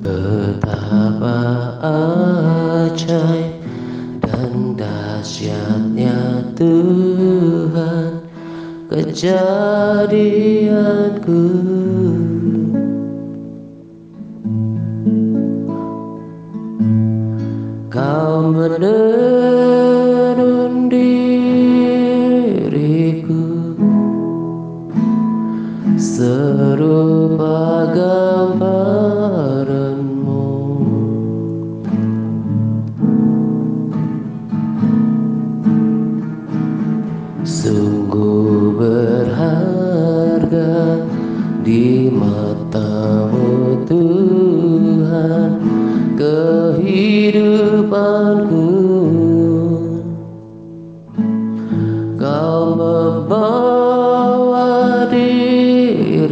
Betapa ajaib dan dahsyatnya Tuhan kejadianku. Kau menerum diriku serupa gambaranmu. Sungguh berharga di matamu Tuhan kehidupanku. Kau membawa diriku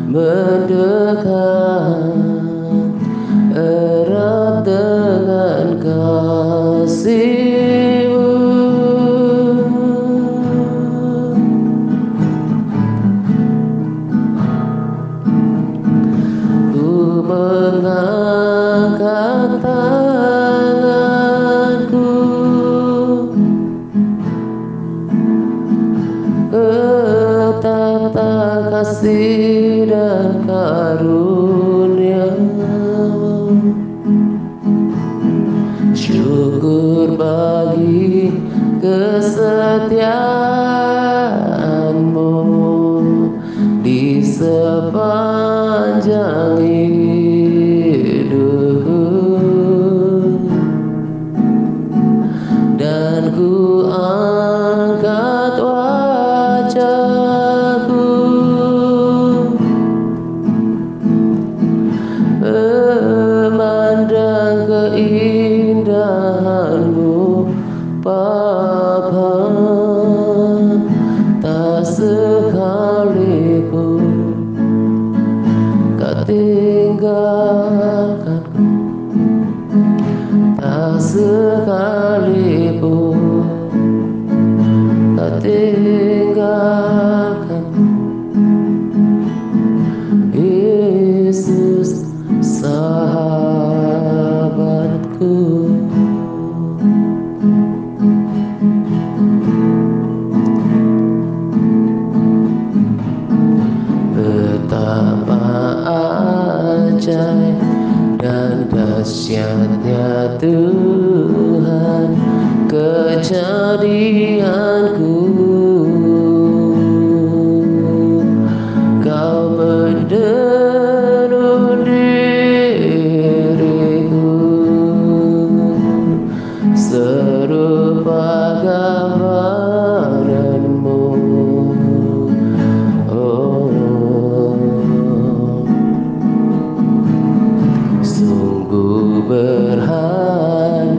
mendekat erat dengan kasih-Mu. Ku mengangkat tanganku ke tata kasih dan karunia-Mu. Syukur bagi kesetiaan-Mu di sepanjang hidupku, dan ku angkat wajahku memandang keindahan-Mu Bapa. Tak sekalipun Kau tinggalkanku, tak sekalipun Kau tinggalkanku. Yesus sahabatku. Betapa ajaib dan dahsyatnya Tuhan kejadianku. Kau menerum diriku serupa gambaran-Mu. Sungguh berharga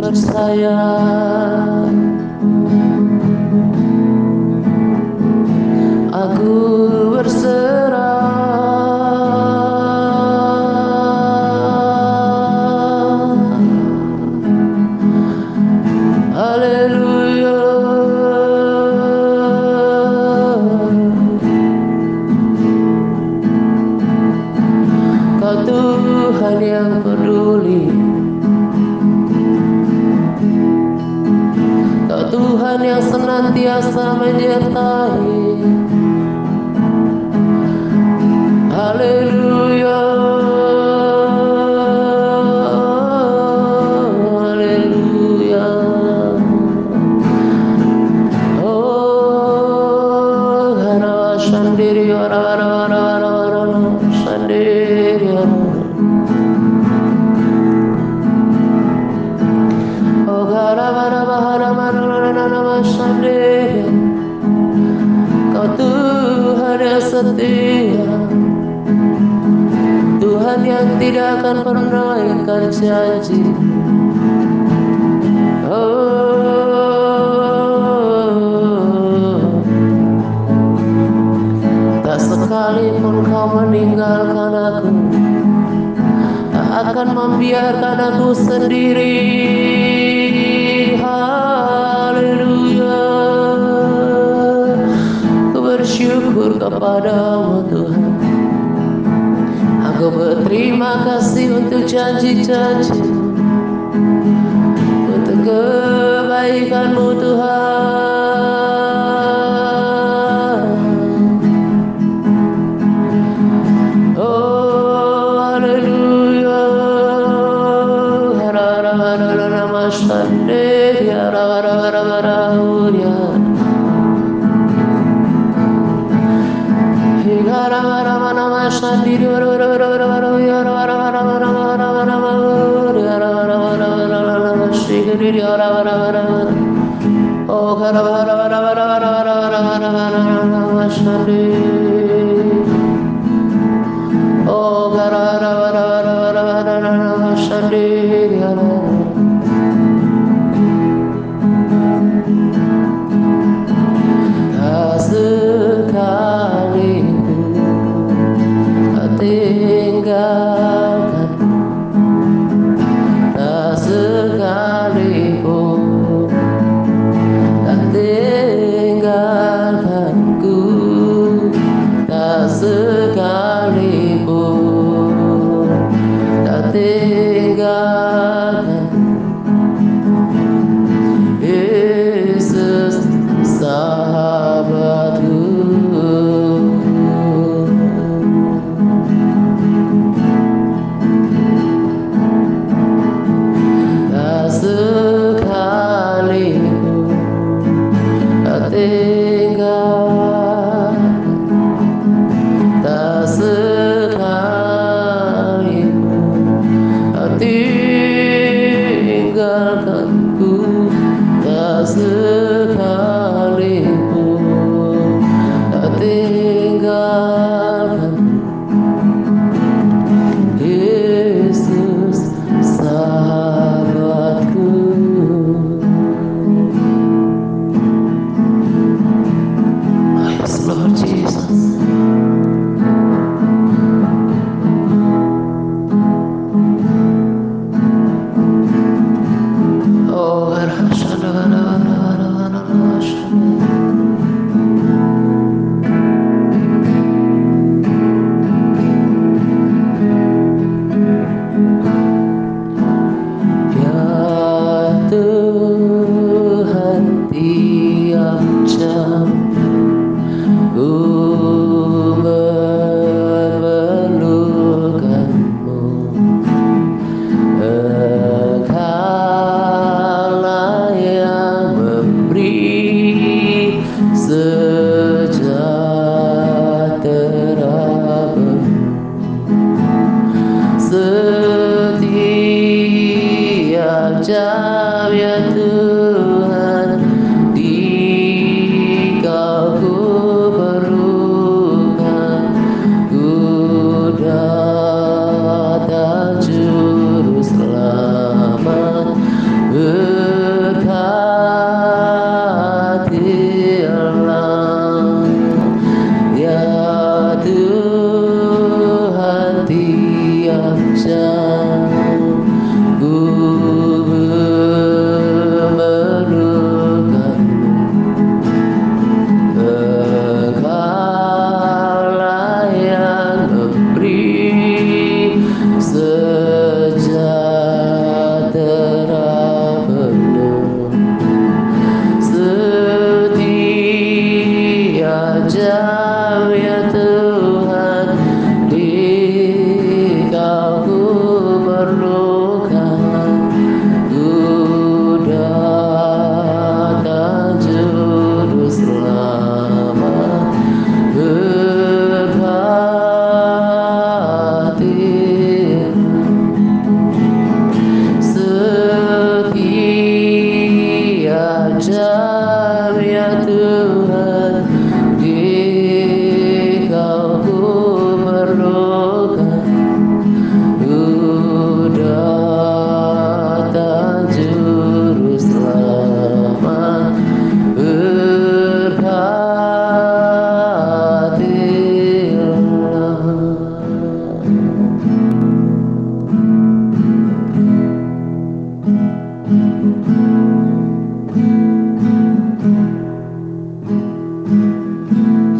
percaya. Aku berserah. Haleluya. Kau Tuhan yang peduli, Kau Tuhan yang senantiasa menyertai. Haleluya, haleluya. Oh, hara shandiri hara hara hara hara hara shandiri hara. Oh, hara hara hara hara hara shandiri. Kau Tuhan yang setia, Tuhan yang tidak akan pernah ingkar janji. Oh, tak sekalipun kau meninggalkan aku, tak akan membiarkan aku sendiri. Haleluya. Aku bersyukur kepadamu Tuhan. Aku berterima kasih untuk janji-janji, untuk kebaikan-Mu Tuhan. Oh, haleluya. Hara-hara-hara-hara mashandeh, hara-hara-hara-hara-hara. Hara-hara-hara mashandeh, oh, Yesus sahabatku. Tak sekalipun tak tinggalkan, tak sekalipun tak tinggalkanku, tak sekalipun tak tinggalkan. Yesus sahabatku. Oh, yes, Lord Jesus. Oh, ya Tuhan, tiap jam ku memerlukanmu. Engkaulah yang memberi sejahtera baru. Setiap jam ya Tuhan, di Kau ku perlukan. Ku datang juru selamat perlukan. Datang juru selamat berbakti setiap jam ya Tuhan, Dikau ku perlukan. Datang juru selamat berhatilah.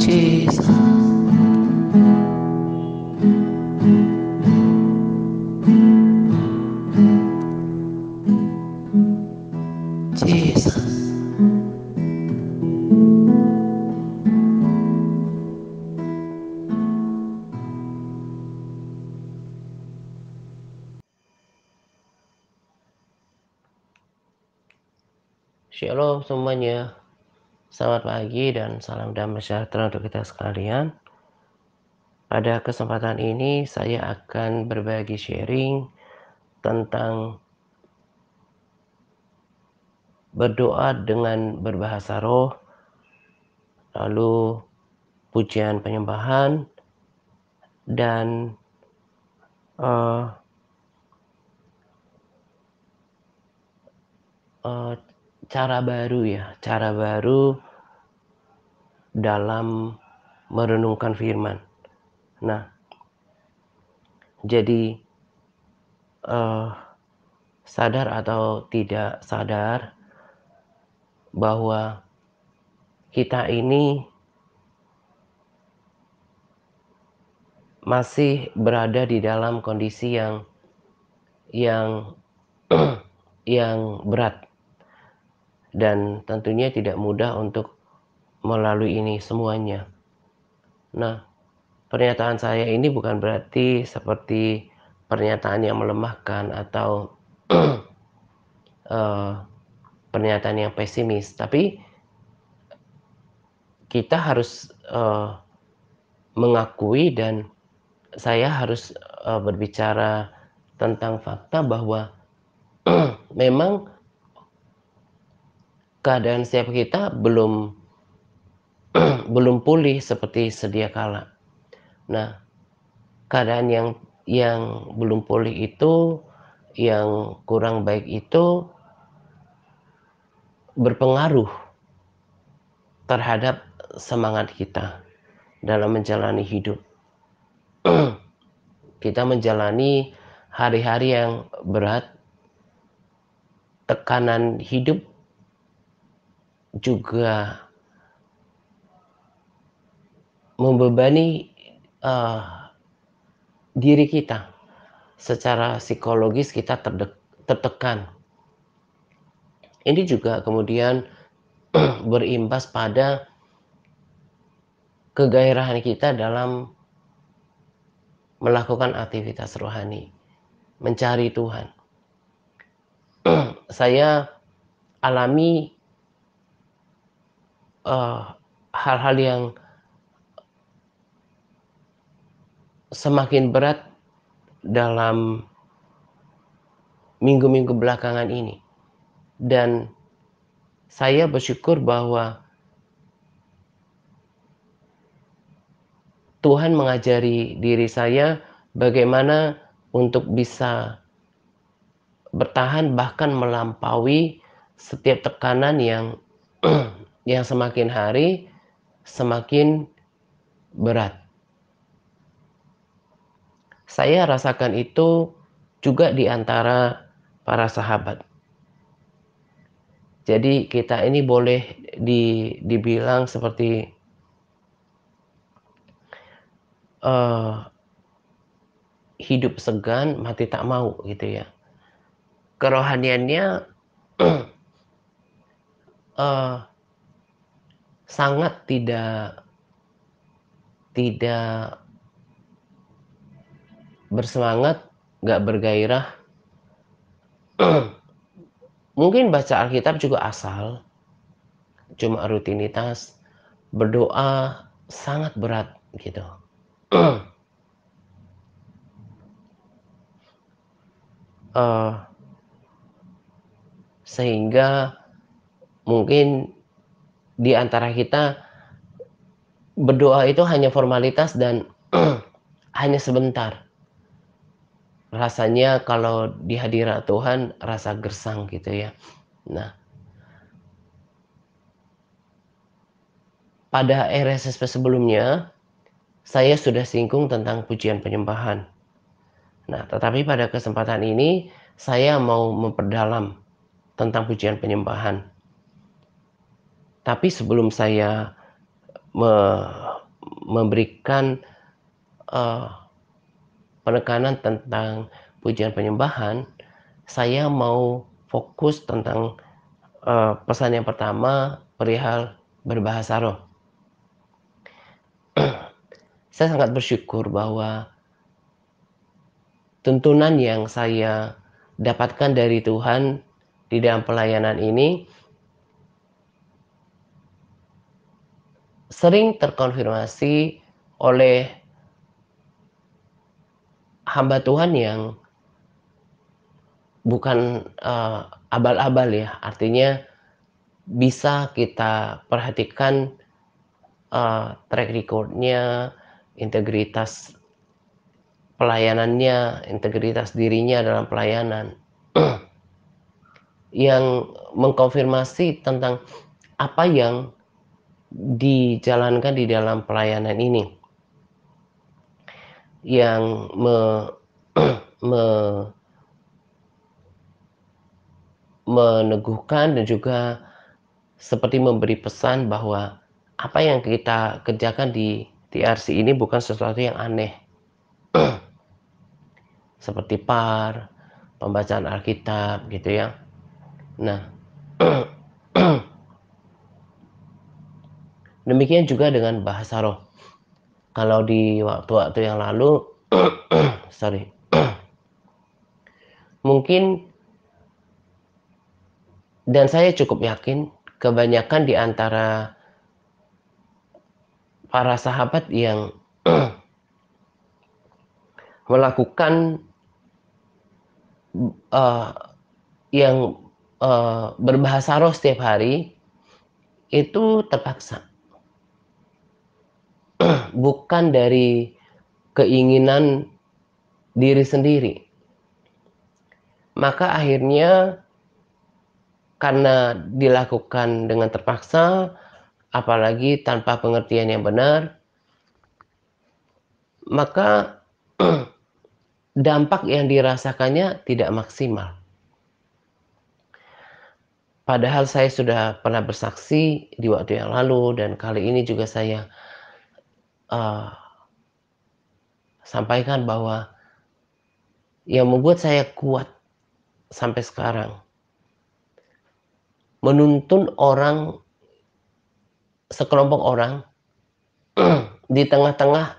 Jesus. Jesus. Shalom semuanya. Selamat pagi dan salam damai sejahtera untuk kita sekalian. Pada kesempatan ini saya akan berbagi sharing tentang berdoa dengan berbahasa roh, lalu pujian penyembahan, dan cara baru dalam merenungkan firman. Nah, jadi sadar atau tidak sadar bahwa kita ini masih berada di dalam kondisi yang yang berat, dan tentunya tidak mudah untuk melalui ini semuanya. Nah, pernyataan saya ini bukan berarti seperti pernyataan yang melemahkan atau pernyataan yang pesimis, tapi kita harus mengakui, dan saya harus berbicara tentang fakta bahwa memang keadaan setiap kita belum pulih seperti sedia kala. Nah, keadaan yang belum pulih itu, yang kurang baik itu berpengaruh terhadap semangat kita dalam menjalani hidup. Kita menjalani hari-hari yang berat, tekanan hidup juga membebani diri kita. Secara psikologis kita tertekan. Ini juga kemudian berimbas pada kegairahan kita dalam melakukan aktivitas rohani, mencari Tuhan. Saya alami hal-hal yang semakin berat dalam minggu-minggu belakangan ini, dan saya bersyukur bahwa Tuhan mengajari diri saya bagaimana untuk bisa bertahan bahkan melampaui setiap tekanan yang yang semakin hari semakin berat. Saya rasakan itu juga di antara para sahabat. Jadi kita ini boleh dibilang seperti hidup segan mati tak mau gitu ya. Kerohaniannya sangat tidak bersemangat nggak bergairah, mungkin baca Alkitab juga asal, cuma rutinitas, berdoa sangat berat gitu. Eee, Sehingga mungkin di antara kita berdoa itu hanya formalitas dan hanya sebentar. Rasanya kalau di hadirat Tuhan rasa gersang gitu ya. Nah, pada RSSP sebelumnya, saya sudah singgung tentang pujian penyembahan. Nah, tetapi pada kesempatan ini saya mau memperdalam tentang pujian penyembahan. Tapi sebelum saya me memberikan, eee, penekanan tentang pujian penyembahan, saya mau fokus tentang, pesan yang pertama perihal berbahasa roh. Saya sangat bersyukur bahwa tuntunan yang saya dapatkan dari Tuhan di dalam pelayanan ini sering terkonfirmasi oleh hamba Tuhan yang bukan, abal-abal ya, artinya bisa kita perhatikan, track record-nya, integritas pelayanannya, integritas dirinya dalam pelayanan, yang mengkonfirmasi tentang apa yang dijalankan di dalam pelayanan ini, yang me meneguhkan dan juga seperti memberi pesan bahwa apa yang kita kerjakan di TRC ini bukan sesuatu yang aneh, seperti PAR, pembacaan Alkitab gitu ya. Nah, demikian juga dengan bahasa roh. Kalau di waktu-waktu yang lalu, sorry, mungkin dan saya cukup yakin kebanyakan di antara para sahabat yang melakukan, eee, yang, berbahasa roh setiap hari itu terpaksa, bukan dari keinginan diri sendiri. Maka akhirnya karena dilakukan dengan terpaksa, apalagi tanpa pengertian yang benar, maka dampak yang dirasakannya tidak maksimal. Padahal saya sudah pernah bersaksi di waktu yang lalu dan kali ini juga saya, eee, sampaikan bahwa yang membuat saya kuat sampai sekarang, menuntun orang, sekelompok orang di tengah-tengah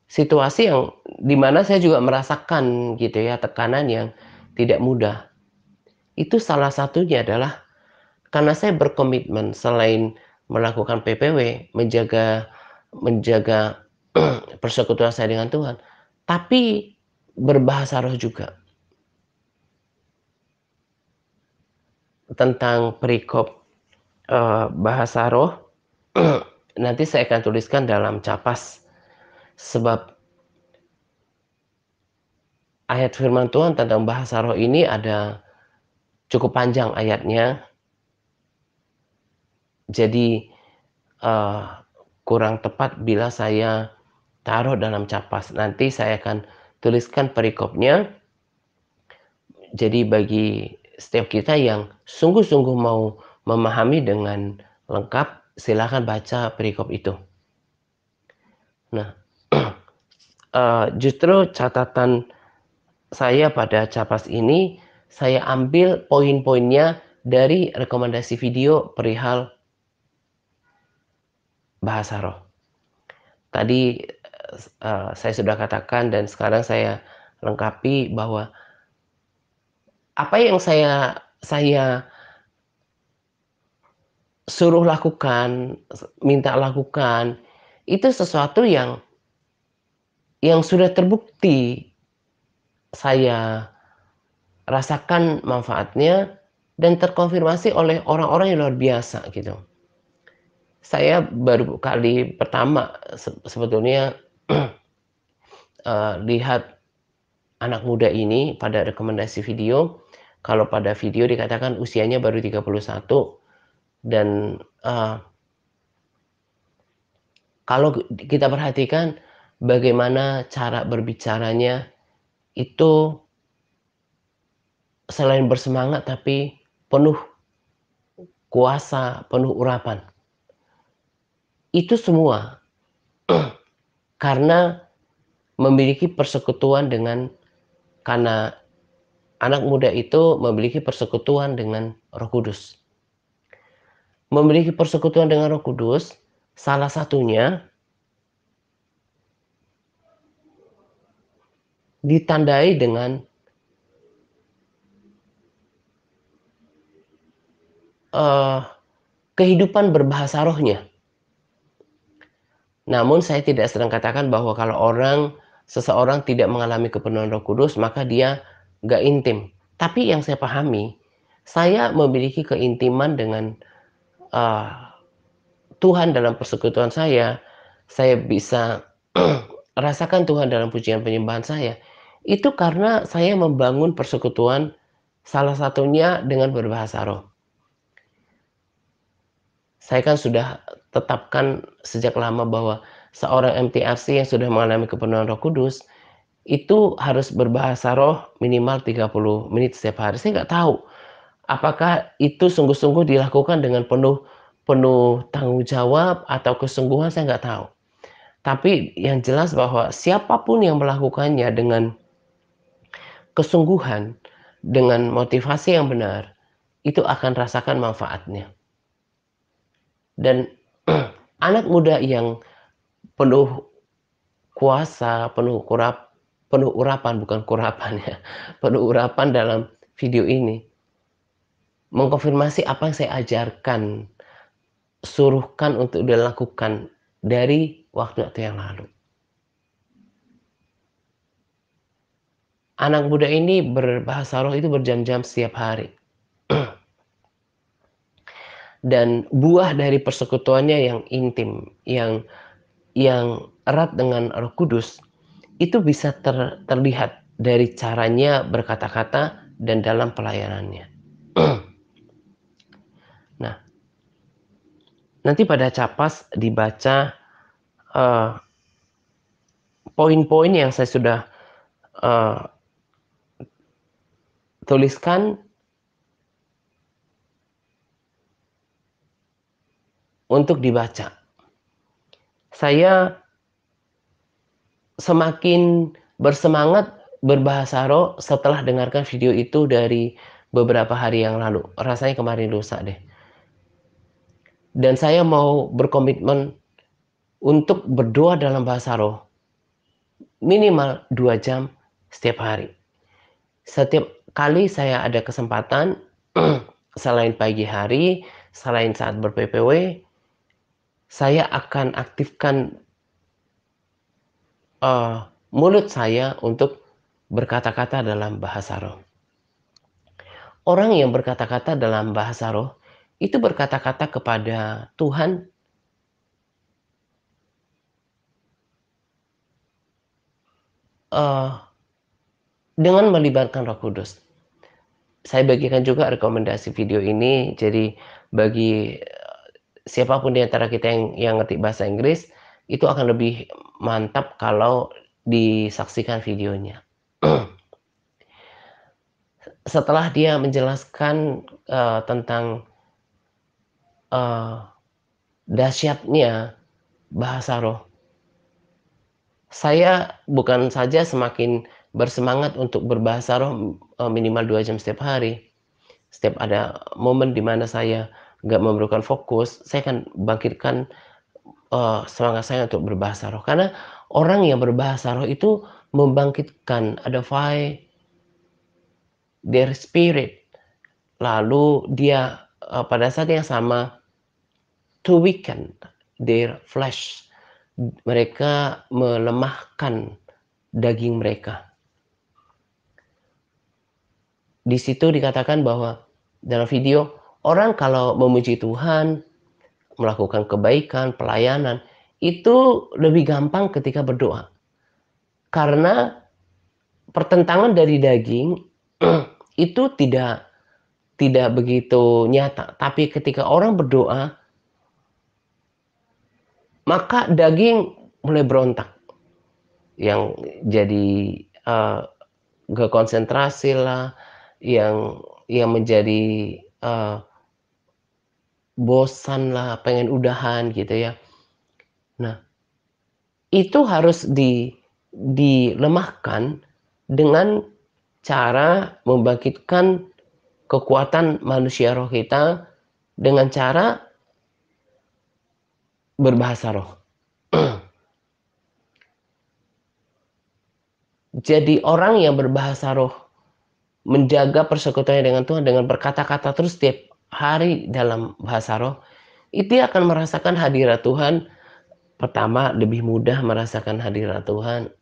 situasi yang di mana saya juga merasakan gitu ya, tekanan yang tidak mudah. Itu salah satunya adalah karena saya berkomitmen selain melakukan PPW, menjaga menjaga persekutuan saya dengan Tuhan, tapi berbahasa roh juga. Tentang perikop, bahasa roh, nanti saya akan tuliskan dalam Capas, sebab ayat firman Tuhan tentang bahasa roh ini ada cukup panjang ayatnya, jadi, eee, kurang tepat bila saya taruh dalam Capas. Nanti saya akan tuliskan perikopnya, jadi bagi setiap kita yang sungguh-sungguh mau memahami dengan lengkap, silakan baca perikop itu. Nah, justru catatan saya pada Capas ini, saya ambil poin-poinnya dari rekomendasi video perihal bahasa roh. Tadi, saya sudah katakan dan sekarang saya lengkapi bahwa apa yang saya suruh lakukan, minta lakukan, itu sesuatu yang sudah terbukti saya rasakan manfaatnya dan terkonfirmasi oleh orang-orang yang luar biasa gitu. Saya baru kali pertama sebetulnya, lihat anak muda ini pada rekomendasi video, kalau pada video dikatakan usianya baru 31 dan, kalau kita perhatikan bagaimana cara berbicaranya itu selain bersemangat tapi penuh kuasa, penuh urapan. Itu semua karena memiliki persekutuan karena anak muda itu memiliki persekutuan dengan Roh Kudus. Memiliki persekutuan dengan Roh Kudus, salah satunya ditandai dengan, eee, kehidupan berbahasa rohnya. Namun saya tidak sedang katakan bahwa kalau seseorang tidak mengalami kepenuhan Roh Kudus, maka dia nggak intim. Tapi yang saya pahami, saya memiliki keintiman dengan, eee, Tuhan dalam persekutuan saya bisa rasakan Tuhan dalam pujian penyembahan saya, itu karena saya membangun persekutuan salah satunya dengan berbahasa roh. Saya kan sudah tetapkan sejak lama bahwa seorang MTRC yang sudah mengalami kepenuhan Roh Kudus, itu harus berbahasa roh minimal 30 menit setiap hari. Saya nggak tahu apakah itu sungguh-sungguh dilakukan dengan penuh penuh tanggung jawab atau kesungguhan, saya nggak tahu. Tapi yang jelas bahwa siapapun yang melakukannya dengan kesungguhan, dengan motivasi yang benar, itu akan rasakan manfaatnya. Dan anak muda yang penuh kuasa, penuh urapan, bukan kurapan ya, penuh urapan dalam video ini, mengkonfirmasi apa yang saya ajarkan, suruhkan untuk dilakukan dari waktu-waktu yang lalu. Anak muda ini berbahasa roh itu berjam-jam setiap hari. Dan buah dari persekutuannya yang intim, yang erat dengan Roh Kudus, itu bisa terlihat dari caranya berkata-kata dan dalam pelayanannya. Nah, nanti pada Capas dibaca, eee, poin-poin yang saya sudah, eee, tuliskan untuk dibaca. Saya semakin bersemangat berbahasa roh setelah dengarkan video itu dari beberapa hari yang lalu, rasanya kemarin lusa deh. Dan saya mau berkomitmen untuk berdoa dalam bahasa roh minimal 2 jam setiap hari. Setiap kali saya ada kesempatan, selain pagi hari, selain saat ber-PPW, saya akan aktifkan, eee, mulut saya untuk berkata-kata dalam bahasa roh. Orang yang berkata-kata dalam bahasa roh, itu berkata-kata kepada Tuhan, eee, dengan melibatkan Roh Kudus. Saya bagikan juga rekomendasi video ini, jadi bagi, siapapun di antara kita yang ngerti bahasa Inggris, itu akan lebih mantap kalau disaksikan videonya. Setelah dia menjelaskan, tentang, eee, dahsyatnya bahasa roh, saya bukan saja semakin bersemangat untuk berbahasa roh, minimal 2 jam setiap hari. Setiap ada momen di mana saya nggak memerlukan fokus, saya akan bangkitkan, semangat saya untuk berbahasa roh. Karena orang yang berbahasa roh itu membangkitkan, ada fire their spirit, lalu dia pada saat yang sama to weaken their flesh, mereka melemahkan daging mereka. Di situ dikatakan bahwa dalam video, orang kalau memuji Tuhan, melakukan kebaikan, pelayanan, itu lebih gampang ketika berdoa. Karena pertentangan dari daging itu tidak begitu nyata. Tapi ketika orang berdoa, maka daging mulai berontak. Yang jadi gak konsentrasi lah, yang menjadi bosan lah, pengen udahan gitu ya. Nah, itu harus dilemahkan dengan cara membangkitkan kekuatan manusia roh kita dengan cara berbahasa roh. Jadi orang yang berbahasa roh, menjaga persekutuannya dengan Tuhan dengan berkata-kata terus setiap hari dalam bahasa roh, itu akan merasakan hadirat Tuhan. Pertama, lebih mudah merasakan hadirat Tuhan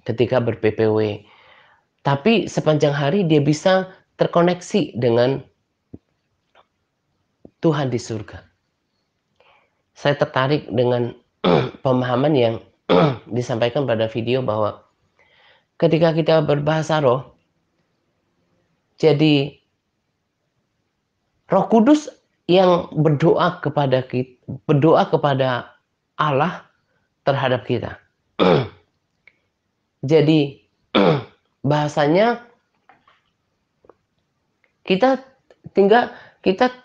ketika ber-PPW. Tapi sepanjang hari dia bisa terkoneksi dengan Tuhan di surga. Saya tertarik dengan pemahaman yang disampaikan pada video bahwa ketika kita berbahasa roh, jadi Roh Kudus yang berdoa kepada Allah terhadap kita. Jadi bahasanya kita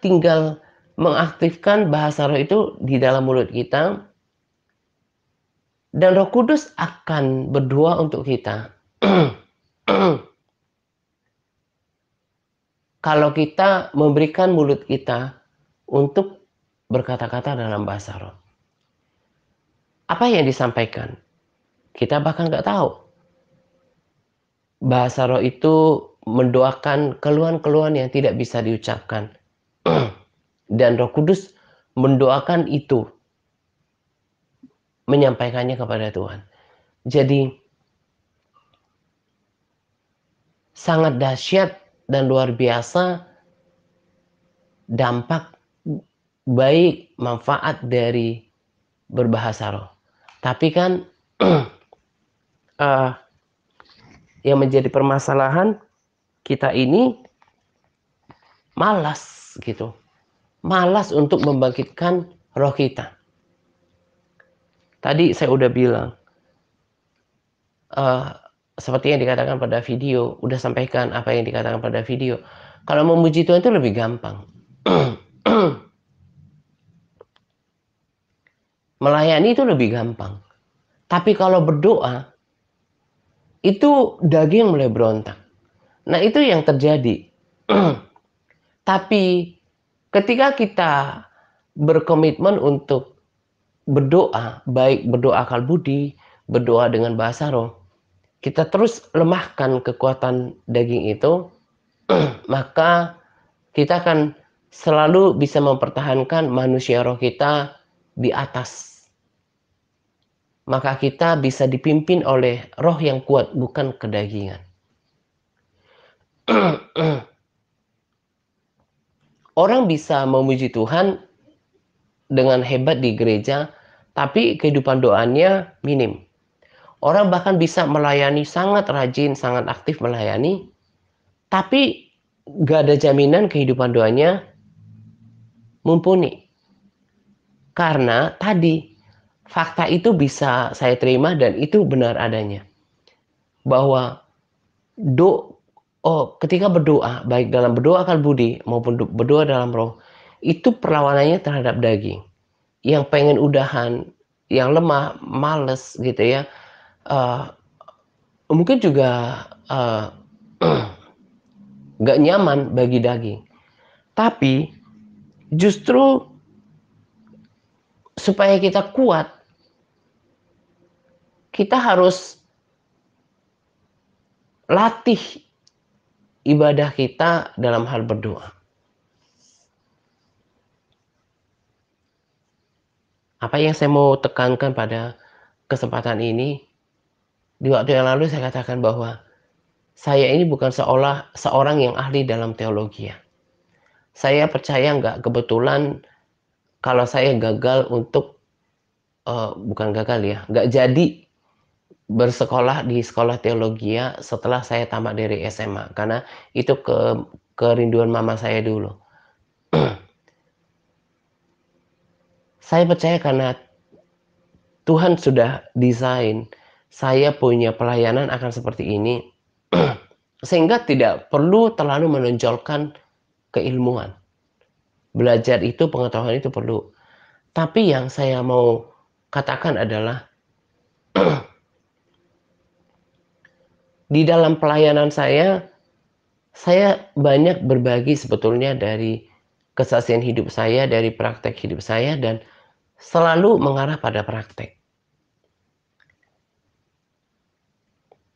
tinggal mengaktifkan bahasa roh itu di dalam mulut kita, dan Roh Kudus akan berdoa untuk kita. Kalau kita memberikan mulut kita untuk berkata-kata dalam bahasa roh. Apa yang disampaikan? Kita bahkan nggak tahu. Bahasa roh itu mendoakan keluhan-keluhan yang tidak bisa diucapkan. Dan Roh Kudus mendoakan itu, menyampaikannya kepada Tuhan. Jadi sangat dahsyat dan luar biasa dampak baik, manfaat dari berbahasa roh. Tapi kan yang menjadi permasalahan kita ini malas gitu. Malas untuk membangkitkan roh kita. Tadi saya udah bilang, seperti yang dikatakan pada video, udah sampaikan apa yang dikatakan pada video. Kalau memuji Tuhan itu lebih gampang. Melayani itu lebih gampang. Tapi kalau berdoa, itu daging mulai berontak. Nah, itu yang terjadi. Tapi ketika kita berkomitmen untuk berdoa, baik berdoa akal budi, berdoa dengan bahasa roh, kita terus lemahkan kekuatan daging itu, maka kita akan selalu bisa mempertahankan manusia roh kita di atas. Maka kita bisa dipimpin oleh roh yang kuat, bukan kedagingan. Orang bisa memuji Tuhan dengan hebat di gereja, tapi kehidupan doanya minim. Orang bahkan bisa melayani sangat rajin, sangat aktif melayani, tapi gak ada jaminan kehidupan doanya mumpuni. Karena tadi, fakta itu bisa saya terima dan itu benar adanya. Bahwa ketika berdoa, baik dalam berdoa akal budi maupun berdoa dalam roh, itu perlawanannya terhadap daging. Yang pengen udahan, yang lemah, males gitu ya. Mungkin juga gak nyaman bagi daging. Tapi justru supaya kita kuat, kita harus latih ibadah kita dalam hal berdoa. Apa yang saya mau tekankan pada kesempatan ini, di waktu yang lalu saya katakan bahwa saya ini bukan seorang yang ahli dalam teologi ya. Saya percaya nggak kebetulan kalau saya gagal untuk, bukan gagal ya, nggak jadi bersekolah di sekolah teologi ya setelah saya tamat dari SMA, karena itu kerinduan mama saya dulu. Saya percaya karena Tuhan sudah desain saya punya pelayanan akan seperti ini, sehingga tidak perlu terlalu menonjolkan keilmuan. Belajar itu, pengetahuan itu perlu. Tapi yang saya mau katakan adalah di dalam pelayanan saya banyak berbagi sebetulnya dari kesaksian hidup saya, dari praktek hidup saya, dan selalu mengarah pada praktek.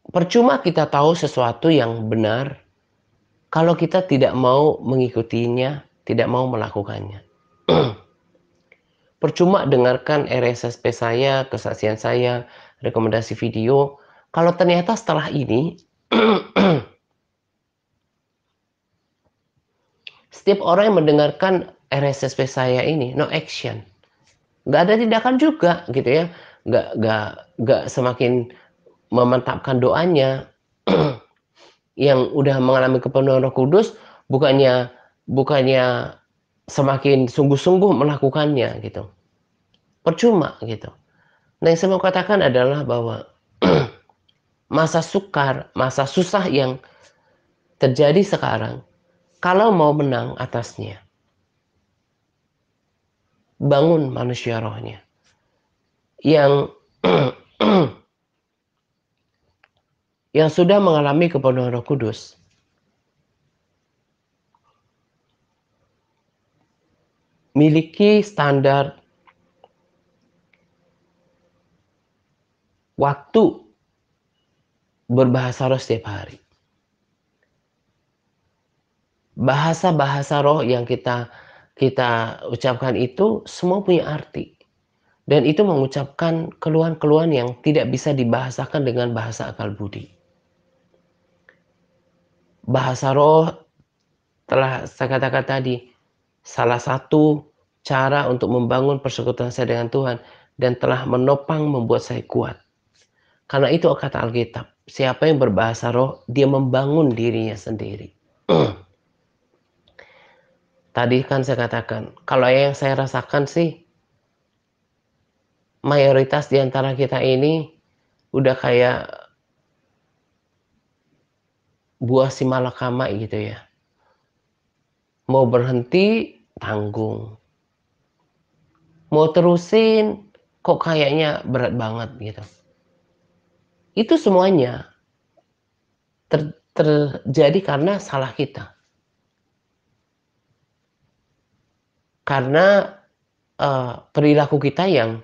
Percuma kita tahu sesuatu yang benar kalau kita tidak mau mengikutinya, tidak mau melakukannya. Percuma dengarkan RSSP saya, kesaksian saya, rekomendasi video, kalau ternyata setelah ini setiap orang yang mendengarkan RSSP saya ini no action, nggak ada tindakan juga gitu ya, nggak semakin memantapkan doanya. Yang udah mengalami kepenuhan Roh Kudus bukannya bukannya semakin sungguh-sungguh melakukannya gitu. Percuma gitu. Nah, yang saya mau katakan adalah bahwa masa sukar, masa susah yang terjadi sekarang, kalau mau menang atasnya, bangun manusia rohnya. Yang yang sudah mengalami kepenuhan Roh Kudus, miliki standar waktu berbahasa roh setiap hari. Bahasa-bahasa roh yang kita kita ucapkan itu semua punya arti. Dan itu mengucapkan keluhan-keluhan yang tidak bisa dibahasakan dengan bahasa akal budi. Bahasa roh telah saya katakan tadi, salah satu cara untuk membangun persekutuan saya dengan Tuhan dan telah menopang membuat saya kuat. Karena itu kata Alkitab, siapa yang berbahasa roh, dia membangun dirinya sendiri. Tadi kan saya katakan, kalau yang saya rasakan sih, mayoritas di antara kita ini udah kayak buah si malakama gitu ya. Mau berhenti, tanggung. Mau terusin, kok kayaknya berat banget gitu. Itu semuanya terjadi karena salah kita. Karena perilaku kita yang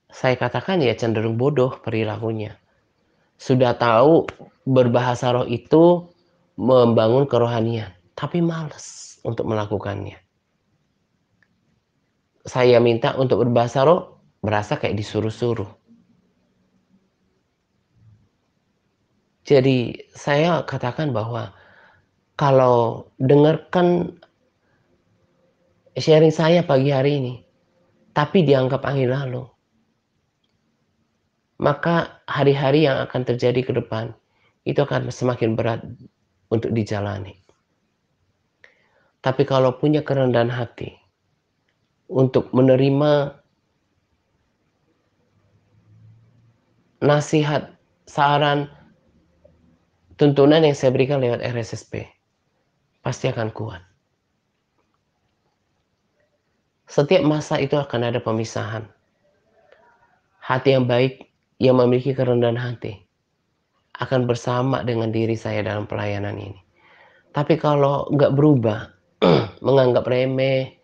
saya katakan ya cenderung bodoh perilakunya. Sudah tahu berbahasa roh itu membangun kerohanian, tapi males untuk melakukannya. Saya minta untuk berbahasa roh, berasa kayak disuruh-suruh. Jadi saya katakan bahwa kalau dengarkan sharing saya pagi hari ini, tapi dianggap angin lalu, maka hari-hari yang akan terjadi ke depan itu akan semakin berat untuk dijalani. Tapi kalau punya kerendahan hati untuk menerima nasihat, saran, tuntunan yang saya berikan lewat RSSP, pasti akan kuat. Setiap masa itu akan ada pemisahan. Hati yang baik, yang memiliki kerendahan hati, akan bersama dengan diri saya dalam pelayanan ini. Tapi kalau nggak berubah, menganggap remeh,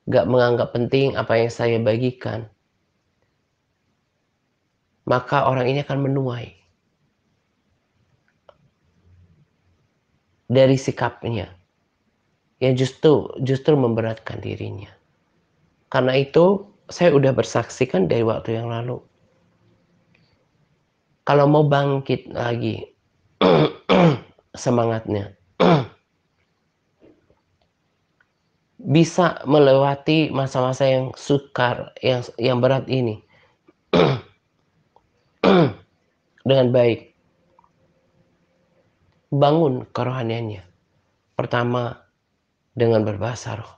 nggak menganggap penting apa yang saya bagikan, maka orang ini akan menuai. dari sikapnya yang justru memberatkan dirinya. Karena itu saya udah bersaksikan dari waktu yang lalu. Kalau mau bangkit lagi semangatnya, bisa melewati masa-masa yang sukar, yang berat ini dengan baik. Bangun kerohaniannya. Pertama, dengan berbahasa roh.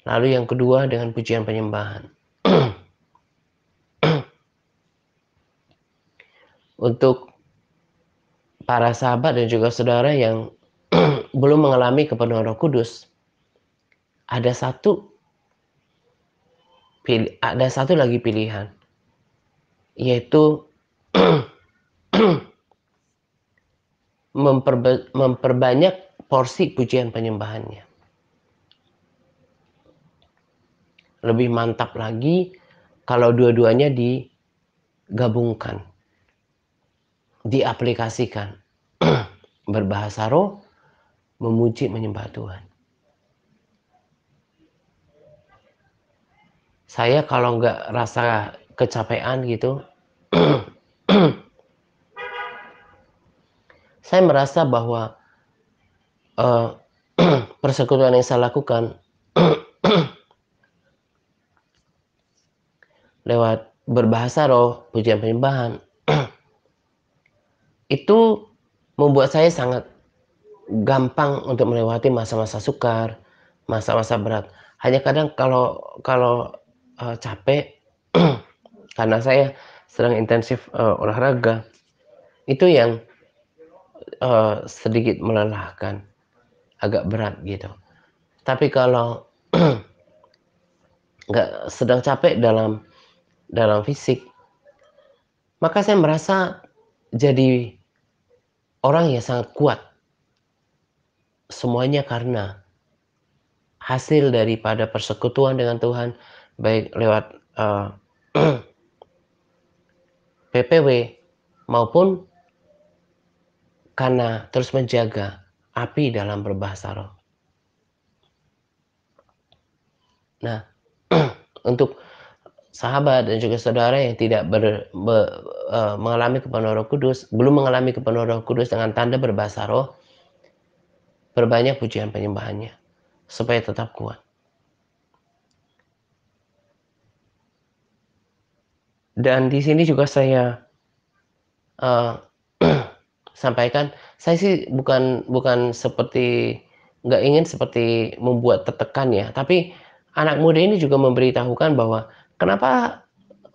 Lalu yang kedua dengan pujian penyembahan. Untuk para sahabat dan juga saudara yang belum mengalami kepenuhan Roh Kudus, ada satu lagi pilihan, yaitu memperbanyak porsi pujian penyembahannya. Lebih mantap lagi kalau dua-duanya digabungkan, diaplikasikan. Berbahasa roh, memuji menyembah Tuhan. Saya kalau nggak rasa kecapean gitu, saya merasa bahwa persekutuan yang saya lakukan lewat berbahasa roh, pujian penyembahan, itu membuat saya sangat gampang untuk melewati masa-masa sukar, masa-masa berat. Hanya kadang kalau capek karena saya sedang intensif olahraga, itu yang sedikit melelahkan, agak berat gitu. Tapi kalau nggak sedang capek dalam fisik, maka saya merasa jadi orang yang sangat kuat. Semuanya karena hasil daripada persekutuan dengan Tuhan, baik lewat PPW maupun karena terus menjaga api dalam berbahasa roh. Nah, untuk sahabat dan juga saudara yang tidak mengalami kepenuhan Roh Kudus, belum mengalami kepenuhan Roh Kudus dengan tanda berbahasa roh, perbanyak pujian penyembahannya supaya tetap kuat. Dan di sini juga saya sampaikan, saya sih bukan seperti nggak ingin seperti membuat tertekan ya, tapi anak muda ini juga memberitahukan bahwa kenapa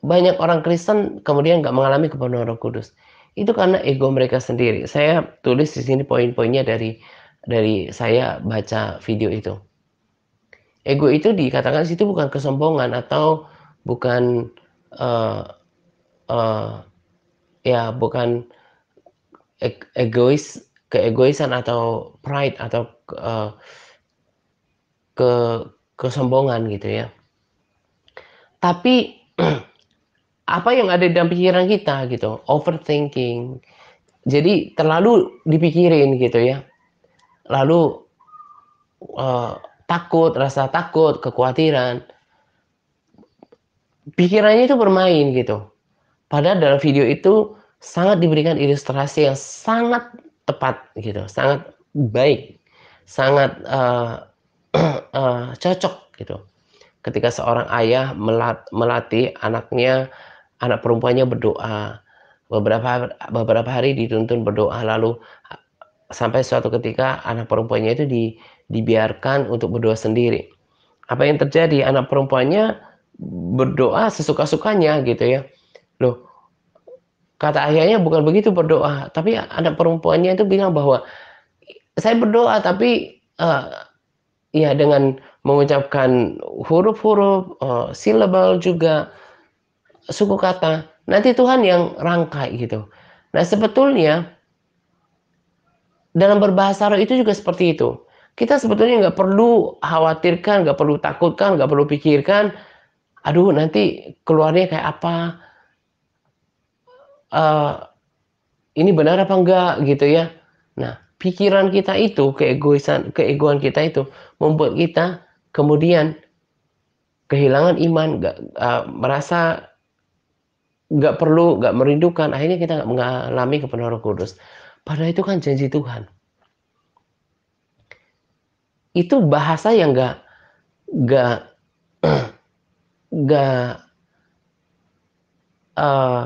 banyak orang Kristen kemudian nggak mengalami kepenuhan Roh Kudus. Itu karena ego mereka sendiri. Saya tulis di sini poin-poinnya dari saya baca video itu. Ego itu dikatakan situ bukan kesombongan atau bukan uh, uh, ya bukan keegoisan atau pride atau uh, ke kesombongan gitu ya. Tapi apa yang ada di dalam pikiran kita gitu, overthinking. Jadi terlalu dipikirin gitu ya. Lalu takut, rasa takut, kekhawatiran. Pikirannya itu bermain gitu. Padahal dalam video itu sangat diberikan ilustrasi yang sangat tepat gitu, sangat baik, sangat cocok gitu. Ketika seorang ayah melatih anaknya, anak perempuannya berdoa, beberapa hari dituntun berdoa, lalu sampai suatu ketika anak perempuannya itu dibiarkan untuk berdoa sendiri. Apa yang terjadi? Anak perempuannya berdoa sesuka-sukanya gitu ya. Loh, kata ayahnya bukan begitu berdoa, tapi anak perempuannya itu bilang bahwa saya berdoa tapi ya dengan mengucapkan huruf-huruf, silabel juga suku kata. Nanti Tuhan yang rangkai gitu. Nah, sebetulnya dalam berbahasa roh itu juga seperti itu. Kita sebetulnya nggak perlu khawatirkan, nggak perlu takutkan, nggak perlu pikirkan, aduh nanti keluarnya kayak apa. Uh, ini benar apa enggak gitu ya. Nah, pikiran kita itu, keegoan kita itu membuat kita kemudian kehilangan iman, merasa nggak merindukan, akhirnya kita nggak mengalami kepenuhan Roh Kudus. Padahal itu kan janji Tuhan. Itu bahasa yang nggak nggak, eee,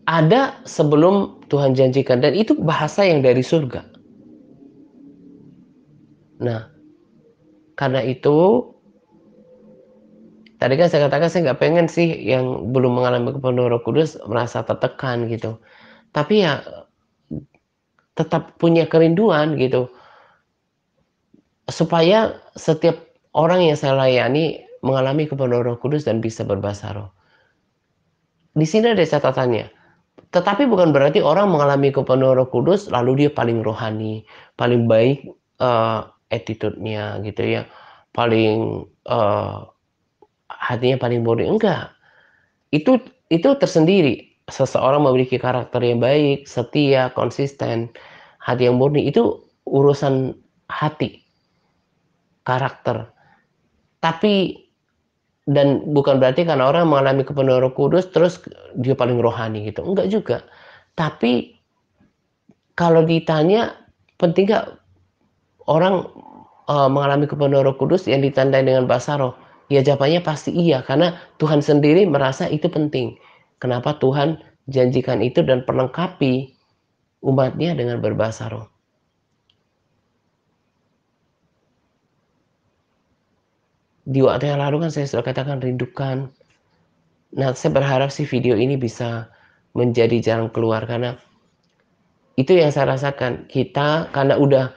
ada sebelum Tuhan janjikan dan itu bahasa yang dari surga. Nah, karena itu tadi kan saya katakan saya nggak pengen sih yang belum mengalami kepenuhan Roh Kudus merasa tertekan gitu. Tapi ya tetap punya kerinduan gitu, supaya setiap orang yang saya layani mengalami kepenuhan Roh Kudus dan bisa berbahasa roh. Di sini ada catatannya, tetapi bukan berarti orang mengalami kepenuhan Roh Kudus lalu dia paling rohani, paling baik, attitude-nya gitu ya, paling, hatinya paling murni, enggak. Itu tersendiri. Seseorang memiliki karakter yang baik, setia, konsisten, hati yang murni, itu urusan hati, karakter. Tapi dan bukan berarti karena orang mengalami kepenuhan Roh Kudus terus dia paling rohani gitu, enggak juga. Tapi kalau ditanya penting nggak orang, mengalami kepenuhan Roh Kudus yang ditandai dengan bahasa roh? Ya jawabannya pasti iya, karena Tuhan sendiri merasa itu penting. Kenapa Tuhan janjikan itu dan perlengkapi umatnya dengan berbahasa roh. Di waktu yang lalu kan saya sudah katakan rindukan. Nah, saya berharap sih video ini bisa menjadi jalan keluar karena itu yang saya rasakan. Kita karena udah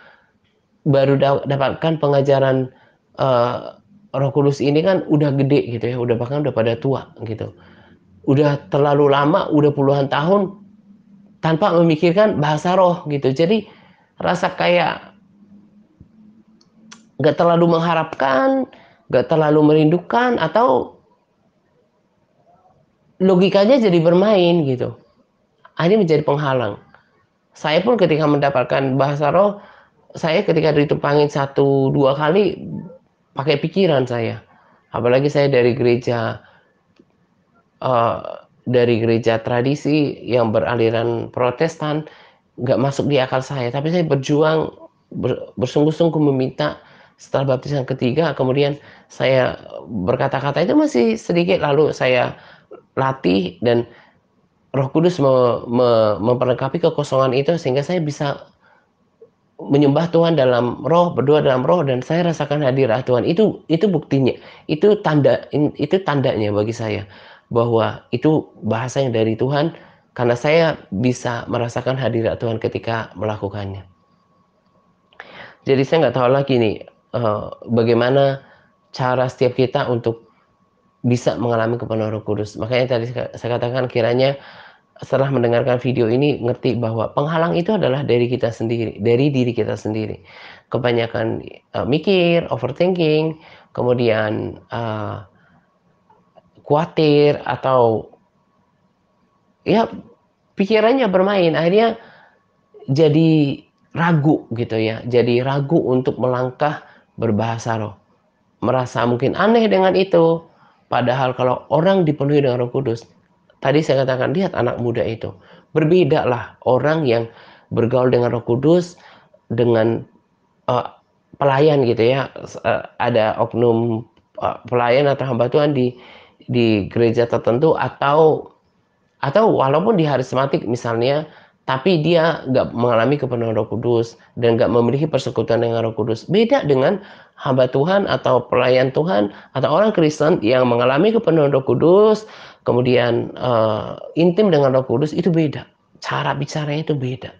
baru dapatkan pengajaran, eee, Roh Kudus ini kan udah gede gitu ya, bahkan udah pada tua gitu. Udah terlalu lama, udah puluhan tahun tanpa memikirkan bahasa roh gitu. Jadi rasa kayak nggak terlalu mengharapkan, nggak terlalu merindukan, atau logikanya jadi bermain gitu. Akhirnya menjadi penghalang. Saya pun ketika mendapatkan bahasa roh, saya ketika ditumpangin satu 2 kali pakai pikiran saya. Apalagi saya eee, dari gereja tradisi yang beraliran Protestan, nggak masuk di akal saya, tapi saya berjuang bersungguh-sungguh meminta setelah baptisan ketiga, kemudian saya berkata-kata itu masih sedikit, lalu saya latih dan Roh Kudus memperlengkapi kekosongan itu sehingga saya bisa menyembah Tuhan dalam roh, berdoa dalam roh, dan saya rasakan hadirat Tuhan. Itu buktinya, itu tandanya bagi saya bahwa itu bahasa yang dari Tuhan karena saya bisa merasakan hadirat Tuhan ketika melakukannya. Jadi saya nggak tahu lagi nih, bagaimana cara setiap kita untuk bisa mengalami kepenuhan Roh Kudus. Makanya tadi saya katakan kiranya setelah mendengarkan video ini ngerti bahwa penghalang itu adalah dari kita sendiri, dari diri kita sendiri. Kebanyakan, mikir, overthinking, kemudian, kuatir atau ya pikirannya bermain, akhirnya jadi ragu gitu ya, jadi ragu untuk melangkah berbahasa roh. Merasa mungkin aneh dengan itu, padahal kalau orang dipenuhi dengan Roh Kudus, tadi saya katakan, lihat anak muda itu, berbedalah orang yang bergaul dengan Roh Kudus dengan, eee, pelayan gitu ya, ada oknum, pelayan atau hamba Tuhan di gereja tertentu atau walaupun di harismatik misalnya, tapi dia nggak mengalami kepenuhan Roh Kudus dan nggak memiliki persekutuan dengan Roh Kudus. Beda dengan hamba Tuhan atau pelayan Tuhan atau orang Kristen yang mengalami kepenuhan Roh Kudus, kemudian, intim dengan Roh Kudus, itu beda. Cara bicaranya itu beda,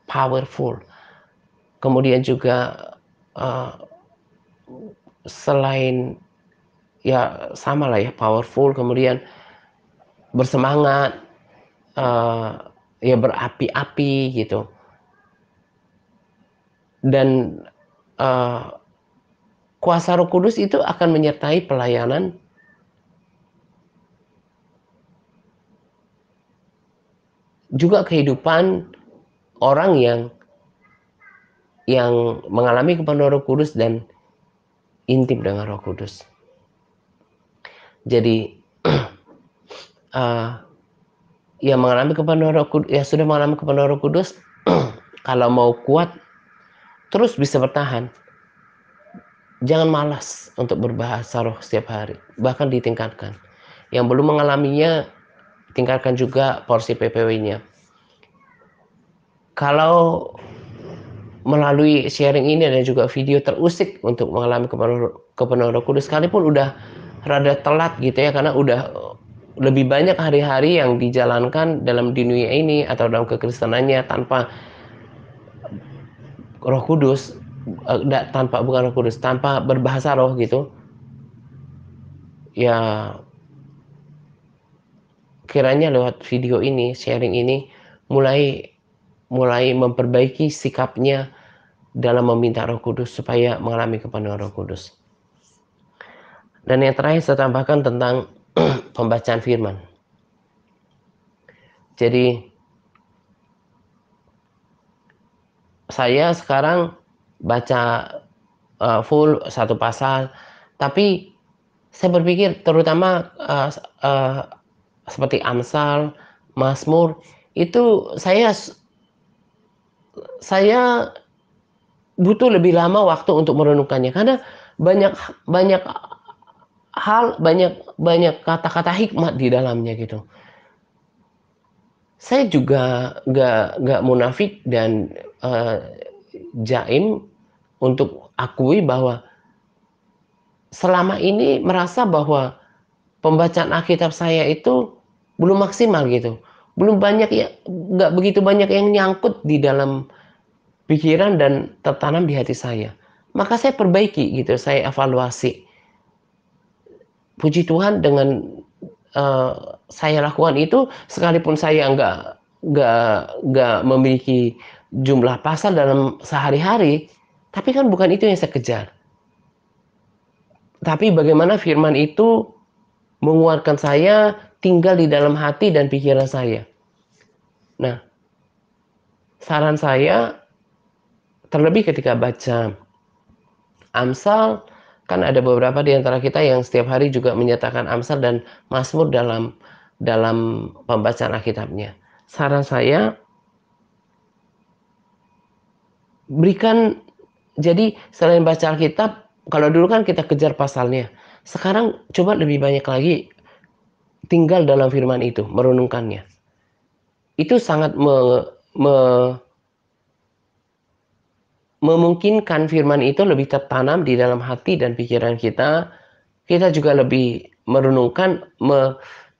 powerful. Kemudian juga, eee, selain ya sama lah ya powerful, kemudian bersemangat, eee, ya berapi-api gitu. Dan, eee, kuasa Roh Kudus itu akan menyertai pelayanan juga kehidupan orang yang mengalami kepenuhan Roh Kudus dan intim dengan Roh Kudus. Jadi yang mengalami kepenuhan Roh Kudus, yang sudah mengalami kepenuhan Roh Kudus, kalau mau kuat terus bisa bertahan, jangan malas untuk berbahasa roh setiap hari, bahkan ditingkatkan. Yang belum mengalaminya, tingkatkan juga porsi PPW-nya. Kalau melalui sharing ini dan juga video terusik untuk mengalami kepenuhan Roh Kudus, sekalipun udah rada telat gitu ya, karena udah lebih banyak hari-hari yang dijalankan dalam dunia ini atau dalam kekristenannya tanpa Roh Kudus, bukan Roh Kudus, tanpa berbahasa roh gitu. Ya, kiranya lewat video ini, sharing ini, mulai memperbaiki sikapnya dalam meminta Roh Kudus supaya mengalami kepenuhan Roh Kudus. Dan yang terakhir saya tambahkan tentang pembacaan firman. Jadi saya sekarang baca full satu pasal, tapi saya berpikir terutama seperti Amsal, Mazmur, itu saya butuh lebih lama waktu untuk merenungkannya karena banyak banyak hal, banyak kata-kata hikmat di dalamnya gitu. Saya juga nggak munafik dan jaim untuk akui bahwa selama ini merasa bahwa pembacaan Alkitab saya itu belum maksimal gitu. Belum banyak ya, nggak begitu banyak yang nyangkut di dalam pikiran dan tertanam di hati saya. Maka saya perbaiki gitu, saya evaluasi. Puji Tuhan dengan saya lakukan itu, sekalipun saya nggak memiliki jumlah pasal dalam sehari-hari, tapi kan bukan itu yang saya kejar. Tapi bagaimana firman itu menguatkan saya tinggal di dalam hati dan pikiran saya. Nah, saran saya terlebih ketika baca Amsal, kan ada beberapa di antara kita yang setiap hari juga menyatakan Amsal dan Mazmur dalam pembacaan Alkitabnya. Saran saya, berikan, jadi selain baca Alkitab, kalau dulu kan kita kejar pasalnya, sekarang coba lebih banyak lagi tinggal dalam firman itu, merenungkannya. Itu sangat memungkinkan firman itu lebih tertanam di dalam hati dan pikiran kita. Kita juga lebih merenungkan,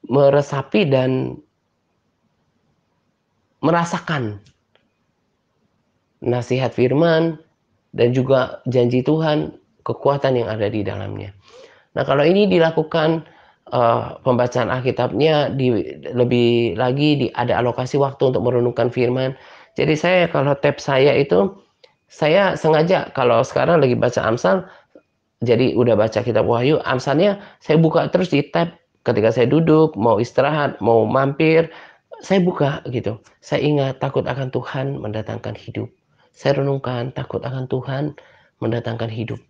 meresapi dan merasakan nasihat firman dan juga janji Tuhan, kekuatan yang ada di dalamnya. Nah, kalau ini dilakukan pembacaan Alkitabnya lebih lagi ada alokasi waktu untuk merenungkan firman. Jadi saya kalau tab saya itu, saya sengaja kalau sekarang lagi baca Amsal, jadi udah baca kitab Wahyu, Amsalnya saya buka terus di tab ketika saya duduk, mau istirahat, mau mampir, saya buka gitu. Saya ingat takut akan Tuhan mendatangkan hidup. Saya renungkan takut akan Tuhan mendatangkan hidup.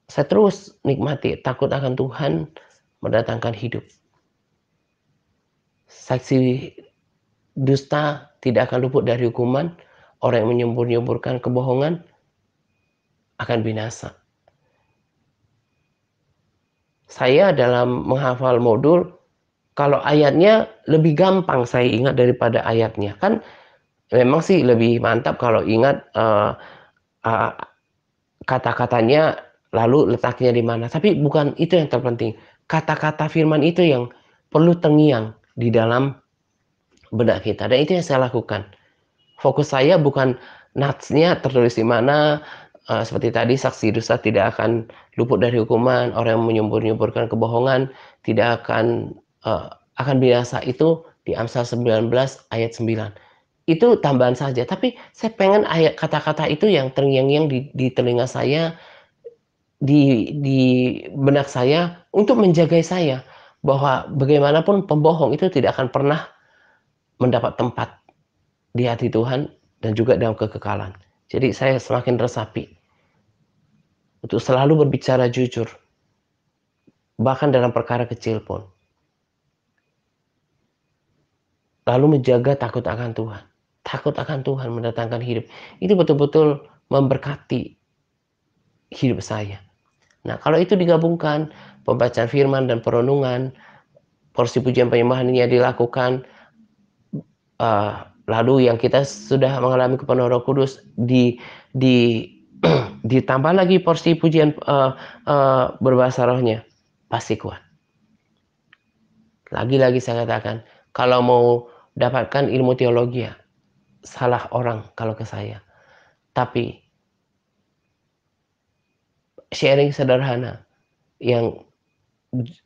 Saya terus nikmati takut akan Tuhan mendatangkan hidup. Saksi dusta tidak akan luput dari hukuman. Orang yang menyembur-nyemburkan kebohongan akan binasa. Saya dalam menghafal modul, kalau ayatnya lebih gampang saya ingat daripada ayatnya. Kan memang sih lebih mantap kalau ingat kata-katanya lalu letaknya di mana. Tapi bukan itu yang terpenting. Kata-kata firman itu yang perlu terngiang di dalam benak kita. Dan itu yang saya lakukan. Fokus saya bukan natsnya tertulis di mana, seperti tadi saksi dusta tidak akan luput dari hukuman, orang yang menyembur-nyemburkan kebohongan tidak akan binasa, itu di Amsal 19 ayat 9. Itu tambahan saja, tapi saya pengen ayat kata-kata itu yang terngiang-ngiang di telinga saya, di benak saya untuk menjaga saya bahwa bagaimanapun pembohong itu tidak akan pernah mendapat tempat di hati Tuhan dan juga dalam kekekalan. Jadi saya semakin resapi untuk selalu berbicara jujur, bahkan dalam perkara kecil pun. Lalu menjaga takut akan Tuhan. Takut akan Tuhan mendatangkan hidup. Itu betul-betul memberkati hidup saya. Nah, kalau itu digabungkan, pembacaan firman dan perenungan, porsi pujian penyembahannya dilakukan, lalu yang kita sudah mengalami kepenuhan Roh Kudus di ditambah lagi porsi pujian berbahasa rohnya, pasti kuat. Lagi-lagi saya katakan, kalau mau dapatkan ilmu teologi ya, salah orang kalau ke saya. Tapi sharing sederhana yang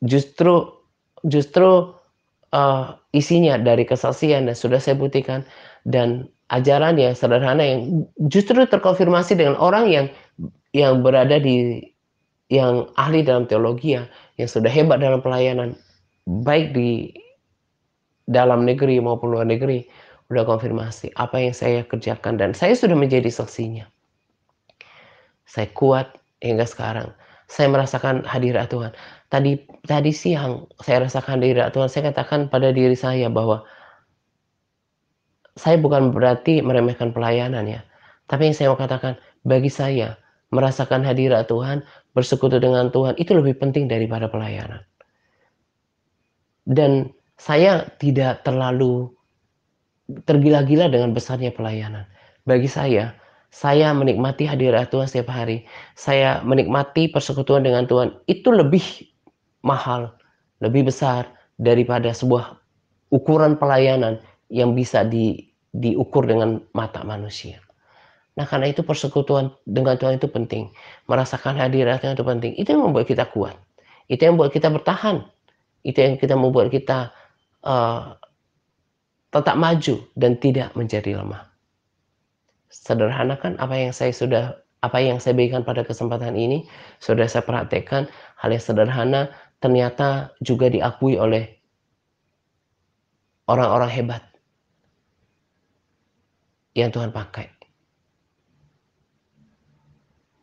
justru justru isinya dari kesaksian dan sudah saya buktikan dan ajaran yang sederhana yang justru terkonfirmasi dengan orang yang berada di yang ahli dalam teologi yang sudah hebat dalam pelayanan baik di dalam negeri maupun luar negeri udah konfirmasi apa yang saya kerjakan dan saya sudah menjadi saksinya. Saya kuat hingga sekarang. Saya merasakan hadirat Tuhan. Tadi tadi siang saya rasakan hadirat Tuhan. Saya katakan pada diri saya bahwa saya bukan berarti meremehkan pelayanan ya. Tapi yang saya mau katakan, bagi saya merasakan hadirat Tuhan, bersekutu dengan Tuhan itu lebih penting daripada pelayanan. Dan saya tidak terlalu tergila-gila dengan besarnya pelayanan. Bagi saya menikmati hadirat Tuhan setiap hari. Saya menikmati persekutuan dengan Tuhan. Itu lebih mahal, lebih besar daripada sebuah ukuran pelayanan yang bisa diukur dengan mata manusia. Nah, karena itu persekutuan dengan Tuhan itu penting. Merasakan hadiratnya itu penting. Itu yang membuat kita kuat. Itu yang membuat kita bertahan. Itu yang kita membuat kita uh, tetap maju dan tidak menjadi lemah. Sederhanakan apa yang saya berikan pada kesempatan ini, sudah saya praktekkan hal yang sederhana ternyata juga diakui oleh orang-orang hebat yang Tuhan pakai.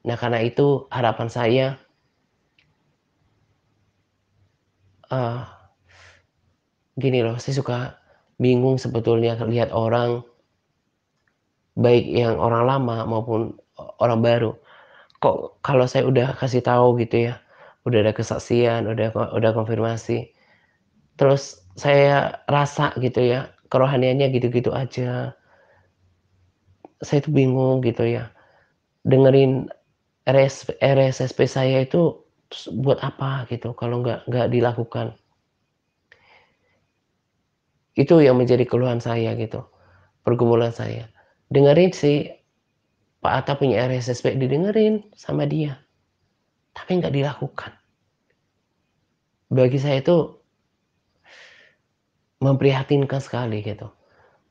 Nah, karena itu harapan saya gini loh, saya suka bingung sebetulnya lihat orang baik yang orang lama maupun orang baru. Kok kalau saya udah kasih tahu gitu ya, udah ada kesaksian, udah konfirmasi, terus saya rasa gitu ya, kerohaniannya gitu-gitu aja. Saya tuh bingung gitu ya, dengerin RSSP saya itu buat apa gitu kalau nggak dilakukan. Itu yang menjadi keluhan saya gitu, pergumulan saya. Dengerin sih, Pak Atta punya RSSP, didengerin sama dia, tapi nggak dilakukan. Bagi saya itu memprihatinkan sekali gitu.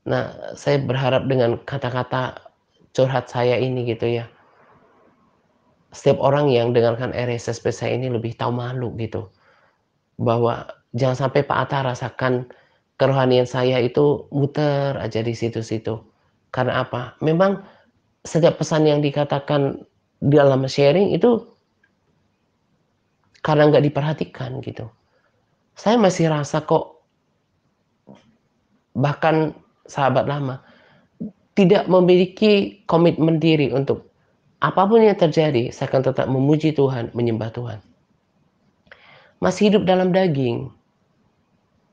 Nah, saya berharap dengan kata-kata curhat saya ini gitu ya, setiap orang yang dengarkan RSSP saya ini lebih tahu malu gitu. Bahwa jangan sampai Pak Atta rasakan kerohanian saya itu muter aja di situ-situ. Karena apa? Memang setiap pesan yang dikatakan dalam sharing itu karena nggak diperhatikan gitu. Saya masih rasa kok bahkan sahabat lama tidak memiliki komitmen diri untuk apapun yang terjadi, saya akan tetap memuji Tuhan, menyembah Tuhan. Masih hidup dalam daging.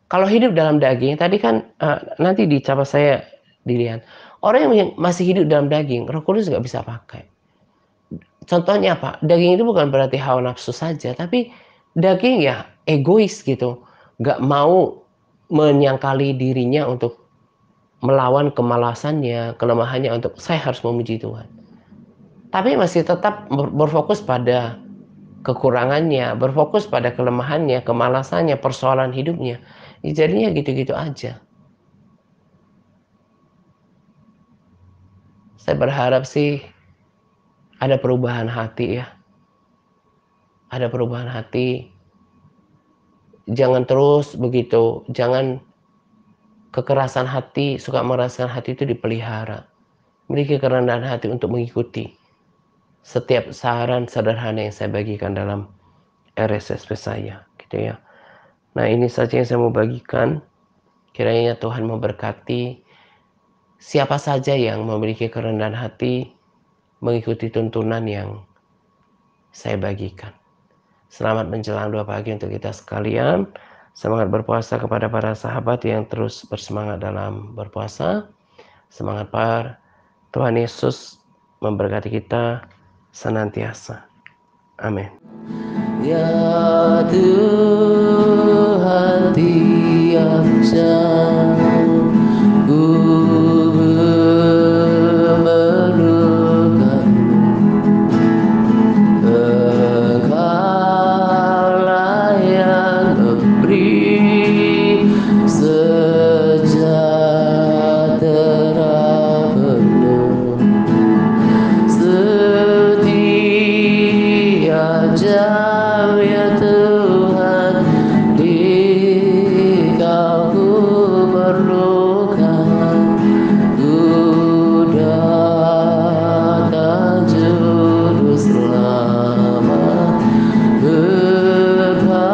Kalau hidup dalam daging, tadi kan nanti di cara saya dilihat, orang yang masih hidup dalam daging, Roh Kudus nggak bisa pakai. Contohnya apa? Daging itu bukan berarti hawa nafsu saja, tapi daging ya egois gitu. Nggak mau menyangkali dirinya untuk melawan kemalasannya, kelemahannya untuk saya harus memuji Tuhan. Tapi masih tetap berfokus pada kekurangannya, berfokus pada kelemahannya, kemalasannya, persoalan hidupnya. Ya, jadinya gitu-gitu aja. Saya berharap sih ada perubahan hati ya. Ada perubahan hati. Jangan terus begitu. Jangan kekerasan hati, suka meraskan hati itu dipelihara. Miliki kerendahan hati untuk mengikuti setiap saran sederhana yang saya bagikan dalam RSSP saya, gitu ya. Nah, ini saja yang saya mau bagikan. Kiranya Tuhan memberkati siapa saja yang memiliki kerendahan hati mengikuti tuntunan yang saya bagikan. Selamat menjelang 2 pagi untuk kita sekalian. Semangat berpuasa kepada para sahabat yang terus bersemangat dalam berpuasa. Semangat par. Tuhan Yesus memberkati kita senantiasa. Amin. Ya Tuhan, tiap jam ku memerlukan Engkaulah yang memberi sejahtera penuh. Setiap jam ya Tuhan, Dikau ku perlukan. Ku datang juru selamat, berkati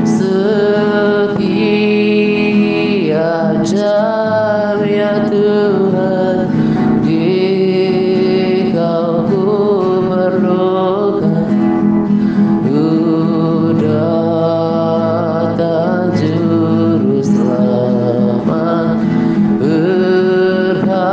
setiap jam ya Tuhan, Dikau ku perlukan. Ku datang juru selamat, berkatilah.